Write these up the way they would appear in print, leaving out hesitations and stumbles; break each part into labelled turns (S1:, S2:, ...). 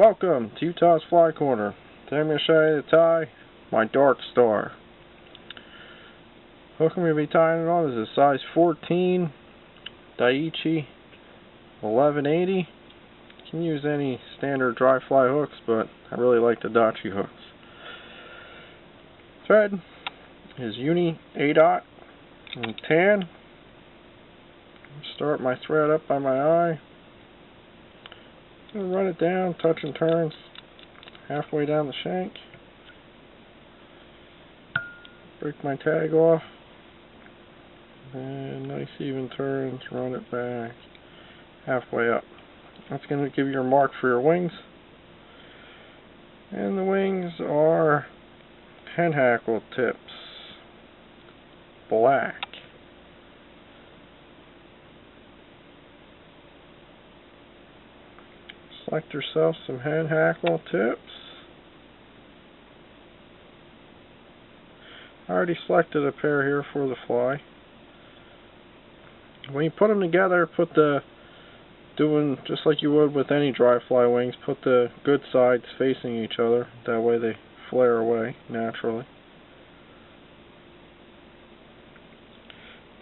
S1: Welcome to Utah's Fly Corner. Today I'm going to show you to tie my Dark Star. Hook I'm going to be tying it on is a size 14 Daiichi 1180. You can use any standard dry fly hooks, but I really like the Dachi hooks. Thread is Uni A-Dot in tan. Start my thread up by my eye. Run it down, touch and turns halfway down the shank. Break my tag off. And nice even turns, run it back halfway up. That's going to give you your mark for your wings. And the wings are hen hackle tips, black. Select yourself some hen hackle tips. I already selected a pair here for the fly. When you put them together, doing just like you would with any dry fly wings, put the good sides facing each other. That way they flare away naturally.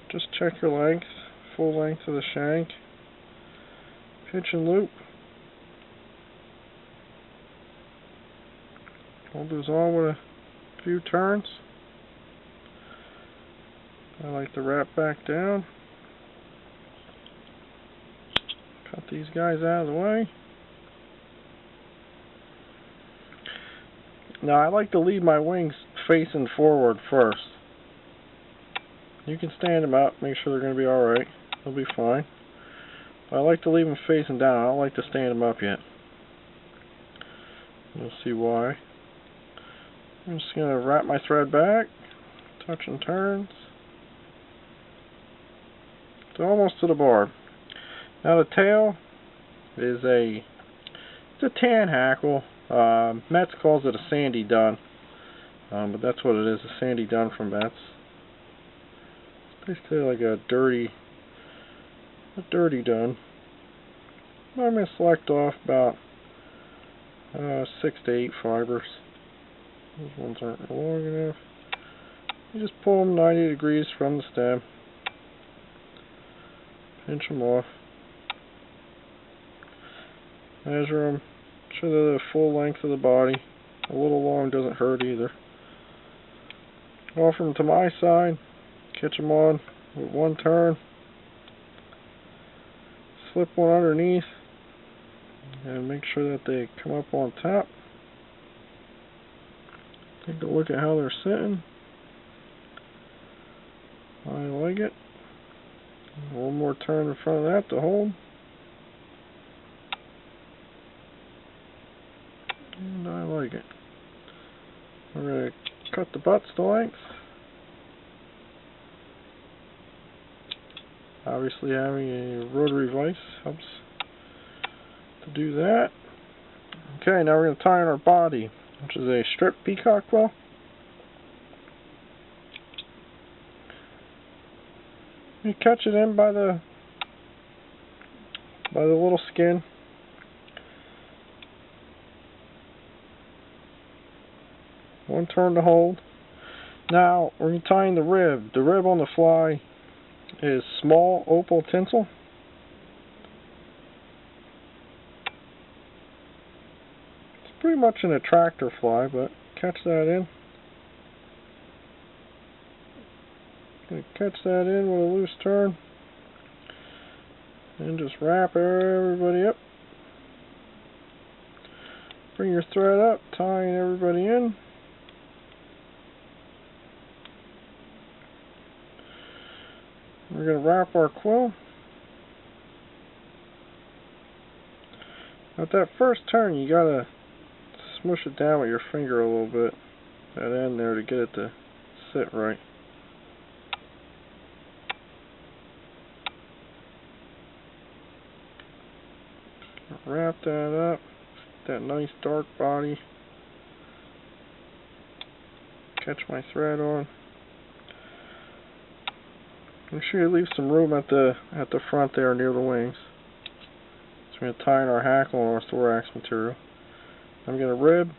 S1: Just check your length, full length of the shank. Pitch and loop. Hold those on with a few turns. I like to wrap back down. Cut these guys out of the way. Now I like to leave my wings facing forward first. You can stand them up, make sure they're going to be alright. They'll be fine. But I like to leave them facing down. I don't like to stand them up yet. You'll see why. I'm just going to wrap my thread back, touch and turns, to almost to the barb. Now the tail is it's a tan hackle. Metz calls it a sandy dun, but that's what it is, a sandy dun from Metz. It's basically like a dirty dun. I'm going to select off about 6 to 8 fibers. Those ones aren't long enough. You just pull them 90 degrees from the stem. Pinch them off. Measure them. Show the full length of the body. A little long doesn't hurt either. Offer them to my side. Catch them on with one turn. Slip one underneath. And make sure that they come up on top. Take a look at how they're sitting. I like it. One more turn in front of that to hold. And I like it. We're going to cut the butts to length. Obviously having a rotary vise helps to do that. Okay, now we're going to tie in our body, which is a strip peacock quill. You catch it in by the little skin. One turn to hold. Now we're tying the rib. The rib on the fly is small opal tinsel. It's pretty much an attractor fly, but catch that in. Catch that in with a loose turn and just wrap everybody up. Bring your thread up, tying everybody in. We're going to wrap our quill. At that first turn, you got to smush it down with your finger a little bit, that end there, to get it to sit right. Wrap that up, that nice dark body. Catch my thread on. Make sure you leave some room at the front there near the wings. So we're going to tie in our hackle and our thorax material. I'm going to rib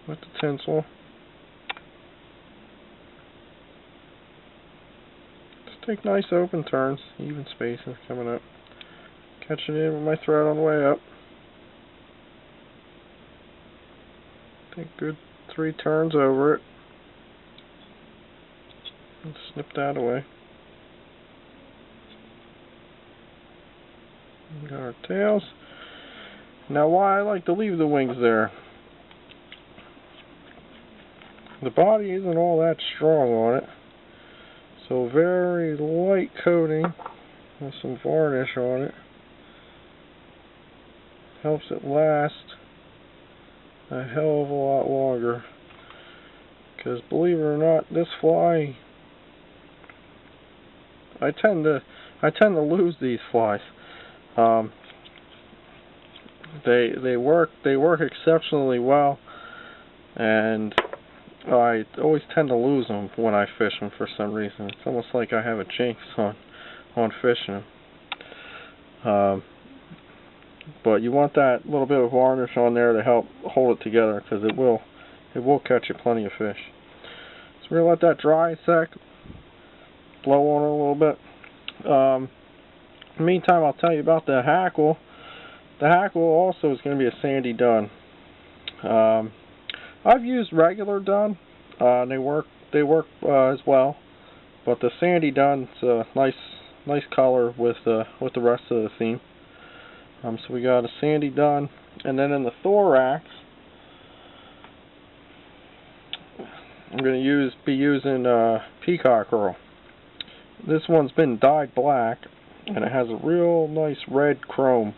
S1: with the tinsel. Just take nice open turns, even spacing coming up. Catching in with my thread on the way up. Take good 3 turns over it. And snip that away. We got our tails. Now why I like to leave the wings there. The body isn't all that strong on it. So very light coating with some varnish on it helps it last a hell of a lot longer. Because believe it or not, this fly, I tend to lose these flies. They work exceptionally well, and I always tend to lose them when I fish them for some reason. It's almost like I have a jinx on fishing them. But you want that little bit of varnish on there to help hold it together, because it will catch you plenty of fish. So we're gonna let that dry a sec, blow on it a little bit. In the meantime, I'll tell you about the hackle. The hackle also is going to be a sandy dun. I've used regular dun. They work as well, but the sandy dun's a nice color with the rest of the theme. So we got a sandy dun, and then in the thorax, I'm going to be using peacock herl. This one's been dyed black, and it has a real nice red chrome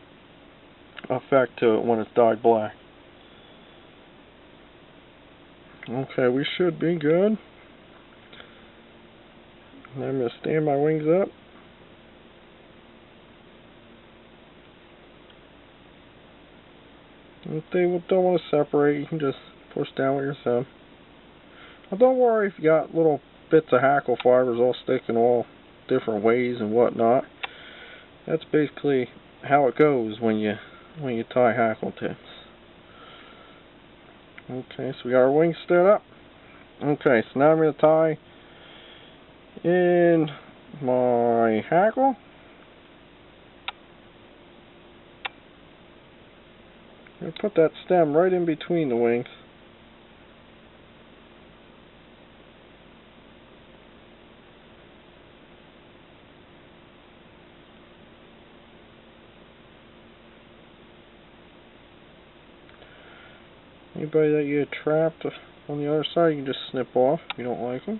S1: effect to it when it's dyed black. Okay, we should be good. And I'm going to stand my wings up. If they don't want to separate, you can just push down with your thumb. Well, don't worry if you got little bits of hackle fibers all sticking all different ways and whatnot. That's basically how it goes when you tie hackle tips. Okay, so we got our wings stood up. Okay, so now I'm going to tie in my hackle. I'm going to put that stem right in between the wings. Anybody that you get trapped on the other side, you can just snip off if you don't like them.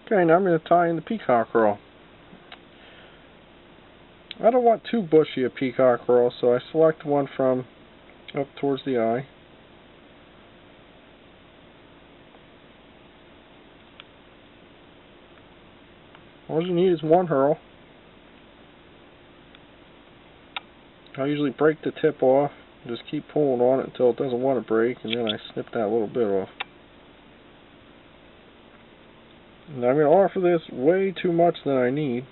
S1: Okay, now I'm going to tie in the peacock herl. I don't want too bushy a peacock herl, so I select one from up towards the eye. All you need is one herl. I usually break the tip off, just keep pulling on it until it doesn't want to break, and then I snip that little bit off. Now I'm going to offer this way too much than I need.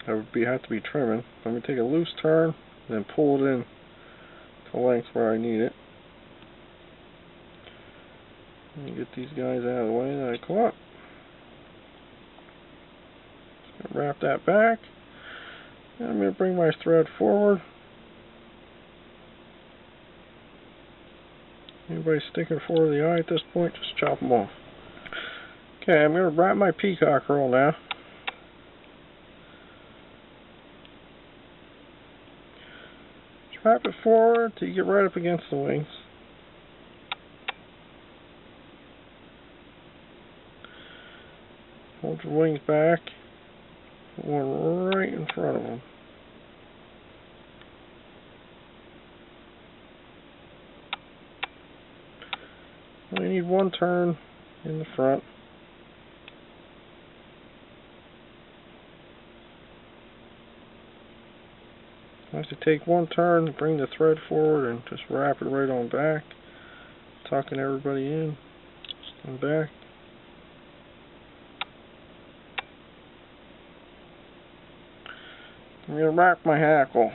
S1: I would have to be trimming. I'm going to take a loose turn, then pull it in to length where I need it. Let me get these guys out of the way that I caught. Just going to wrap that back. And I'm going to bring my thread forward. Anybody sticking forward the eye at this point, just chop them off. Okay, I'm going to wrap my peacock herl now. Just wrap it forward till you get right up against the wings. Hold your wings back. Put one right in front of them. We need one turn in the front. I have to take one turn, bring the thread forward, and just wrap it right on back, tucking everybody in and back. I'm going to wrap my hackle.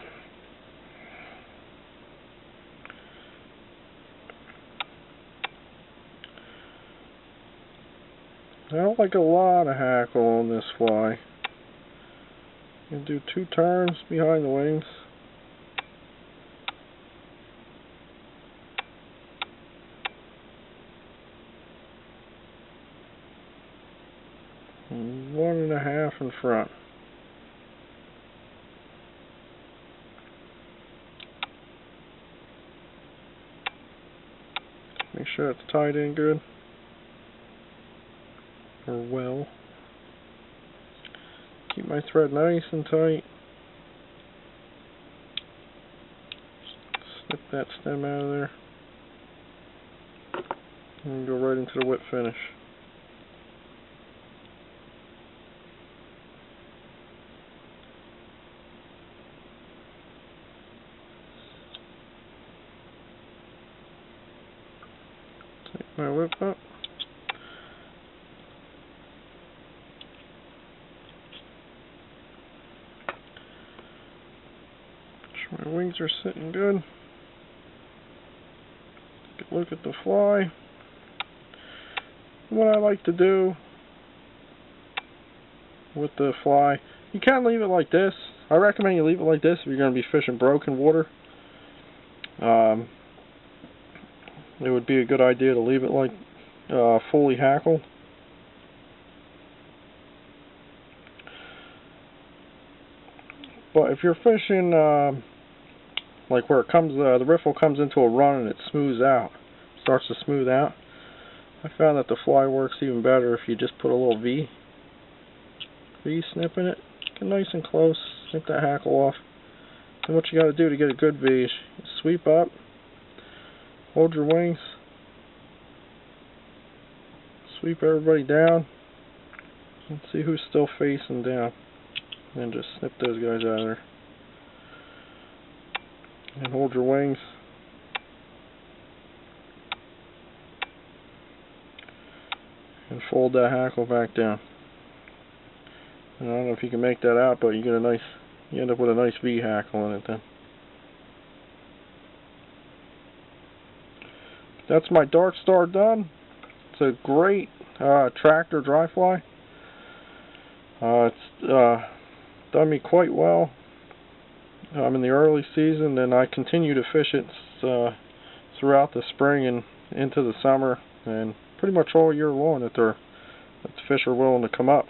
S1: I don't like a lot of hackle on this fly. You do 2 turns behind the wings. And 1.5 in front. Make sure it's tied in good. Or well. Keep my thread nice and tight. Snip that stem out of there. And go right into the whip finish. Take my whip up. Make sure my wings are sitting good. Take a look at the fly. What I like to do with the fly, you can leave it like this. I recommend you leave it like this if you're going to be fishing broken water. It would be a good idea to leave it like fully hackle. But if you're fishing like where it comes, the riffle comes into a run and it smooths out, starts to smooth out, I found that the fly works even better if you just put a little V snip in it. Get nice and close, snip that hackle off. And what you got to do to get a good V is sweep up, hold your wings, sweep everybody down, and see who's still facing down. And just snip those guys out of there. And hold your wings. And fold that hackle back down. And I don't know if you can make that out, but you end up with a nice V hackle in it then. That's my Dark Star done. It's a great tractor dry fly. It's done me quite well. I'm in the early season, and I continue to fish it throughout the spring and into the summer, and pretty much all year long that the fish are willing to come up.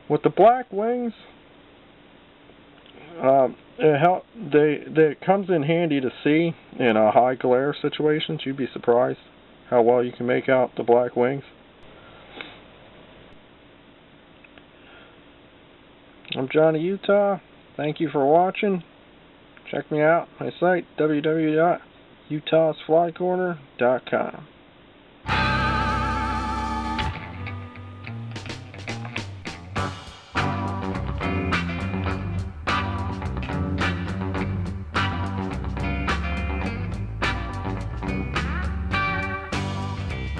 S1: With the black wings, it comes in handy to see in high glare situations. You'd be surprised how well you can make out the black wings. I'm Johnny Utah. Thank you for watching. Check me out. My site, www.utahsflycorner.com.